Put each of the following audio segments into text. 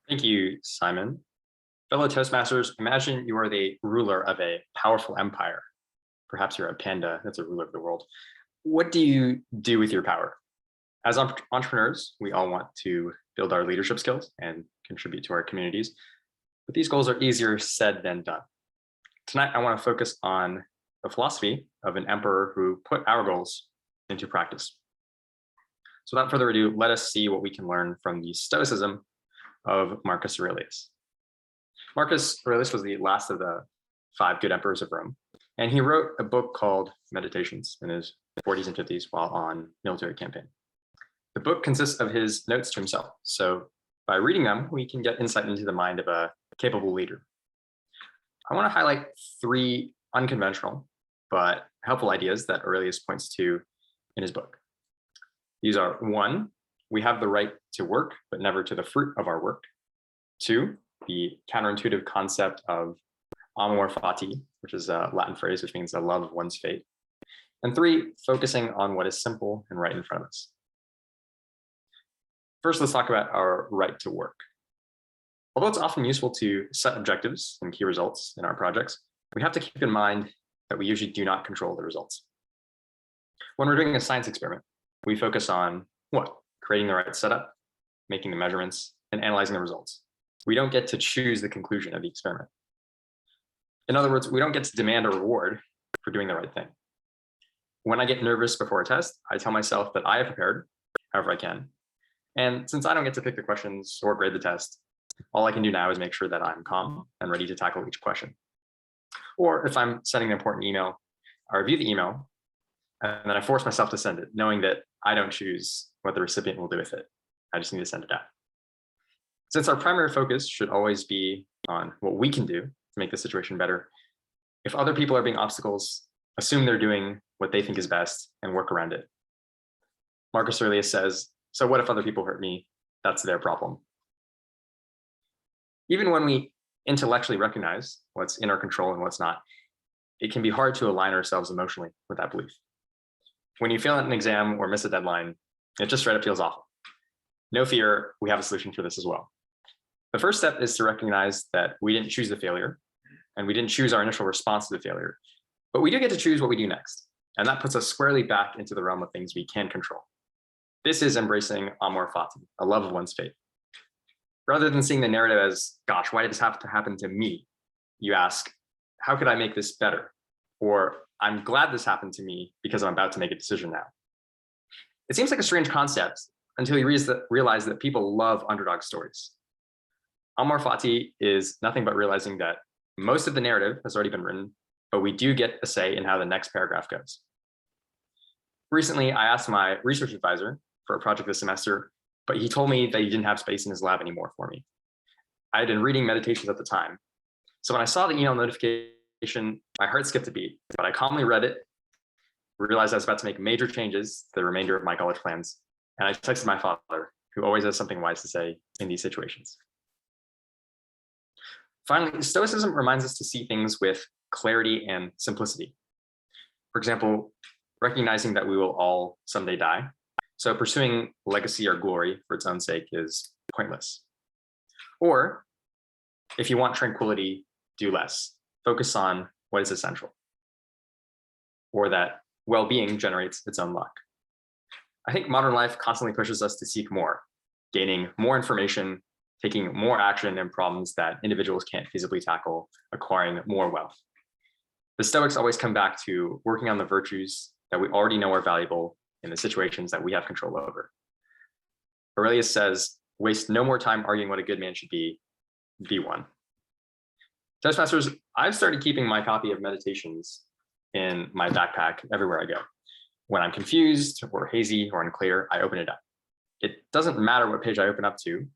Thank you, Simon. Fellow Toastmasters, imagine you are the ruler of a powerful empire. Perhaps you're a panda that's a ruler of the world. What do you do with your power? As entrepreneurs, we all want to build our leadership skills and contribute to our communities, but these goals are easier said than done. Tonight, I want to focus on the philosophy of an emperor who put our goals into practice. So without further ado, let us see what we can learn from the Stoicism of Marcus Aurelius. Marcus Aurelius was the last of the 5 good emperors of Rome, and he wrote a book called Meditations in his 40s and 50s while on military campaign. The book consists of his notes to himself, so by reading them, we can get insight into the mind of a capable leader. I want to highlight 3 unconventional but helpful ideas that Aurelius points to in his book. These are: 1, we have the right to work, but never to the fruit of our work. 2, the counterintuitive concept of amor fati, which is a Latin phrase which means the love of one's fate. And 3, focusing on what is simple and right in front of us. First, let's talk about our right to work. Although it's often useful to set objectives and key results in our projects, we have to keep in mind that we usually do not control the results. When we're doing a science experiment, we focus on what? Creating the right setup, making the measurements, and analyzing the results. We don't get to choose the conclusion of the experiment. In other words, we don't get to demand a reward for doing the right thing. When I get nervous before a test, I tell myself that I have prepared however I can. And since I don't get to pick the questions or grade the test, all I can do now is make sure that I'm calm and ready to tackle each question. Or if I'm sending an important email, I review the email, and then I force myself to send it, knowing that I don't choose what the recipient will do with it. I just need to send it out. Since our primary focus should always be on what we can do to make the situation better, if other people are being obstacles, assume they're doing what they think is best and work around it. Marcus Aurelius says, so what if other people hurt me? That's their problem. Even when we intellectually recognize what's in our control and what's not, it can be hard to align ourselves emotionally with that belief. When you fail at an exam or miss a deadline, it just straight up feels awful. No fear, we have a solution for this as well. The first step is to recognize that we didn't choose the failure, and we didn't choose our initial response to the failure, but we do get to choose what we do next. And that puts us squarely back into the realm of things we can control. This is embracing amor fati, a love of one's fate. Rather than seeing the narrative as, gosh, why did this have to happen to me? You ask, how could I make this better? Or I'm glad this happened to me because I'm about to make a decision now. It seems like a strange concept until you realize that people love underdog stories. Amor fati is nothing but realizing that most of the narrative has already been written, but we do get a say in how the next paragraph goes. Recently, I asked my research advisor for a project this semester, but he told me that he didn't have space in his lab anymore for me. I had been reading Meditations at the time. So when I saw the email notification, my heart skipped a beat, but I calmly read it, realized I was about to make major changes to the remainder of my college plans, and I texted my father, who always has something wise to say in these situations. Finally, Stoicism reminds us to see things with clarity and simplicity. For example, recognizing that we will all someday die, so pursuing legacy or glory for its own sake is pointless. Or if you want tranquility, do less. Focus on what is essential. Or that well-being generates its own luck. I think modern life constantly pushes us to seek more, gaining more information, taking more action in problems that individuals can't feasibly tackle, acquiring more wealth. The Stoics always come back to working on the virtues that we already know are valuable in the situations that we have control over. Aurelius says, waste no more time arguing what a good man should be one. Toastmasters, I've started keeping my copy of Meditations in my backpack everywhere I go. When I'm confused or hazy or unclear, I open it up. It doesn't matter what page I open up to,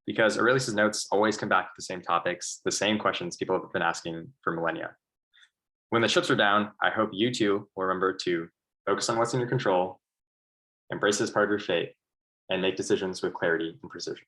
because Aurelius's notes always come back to the same topics, the same questions people have been asking for millennia. When the chips are down, I hope you too will remember to focus on what's in your control, embrace this part of your fate, and make decisions with clarity and precision.